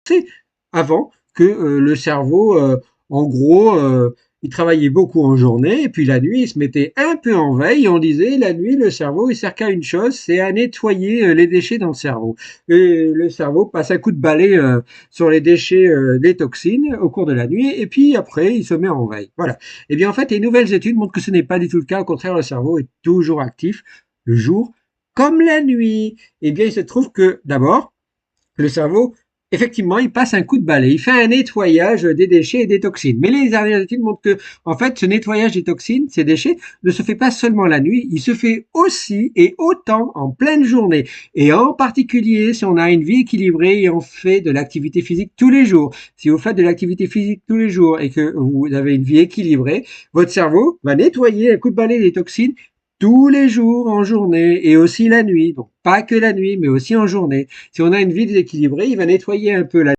pensait avant que le cerveau, en gros, il travaillait beaucoup en journée et puis la nuit, il se mettait un peu en veille et on disait la nuit, le cerveau, il sert qu'à une chose, c'est à nettoyer les déchets dans le cerveau. Et le cerveau passe un coup de balai sur les déchets, des toxines au cours de la nuit et puis après, il se met en veille. Voilà. Eh bien, en fait, les nouvelles études montrent que ce n'est pas du tout le cas. Au contraire, le cerveau est toujours actif le jour comme la nuit. Eh bien, il se trouve que d'abord, le cerveau, effectivement, il passe un coup de balai, il fait un nettoyage des déchets et des toxines. Mais les dernières études montrent que, en fait, ce nettoyage des toxines, ces déchets, ne se fait pas seulement la nuit, il se fait aussi et autant en pleine journée. Et en particulier, si on a une vie équilibrée et on fait de l'activité physique tous les jours. Si vous faites de l'activité physique tous les jours et que vous avez une vie équilibrée, votre cerveau va nettoyer un coup de balai des toxines tous les jours en journée et aussi la nuit. Donc pas que la nuit, mais aussi en journée. Si on a une vie déséquilibrée, il va nettoyer un peu la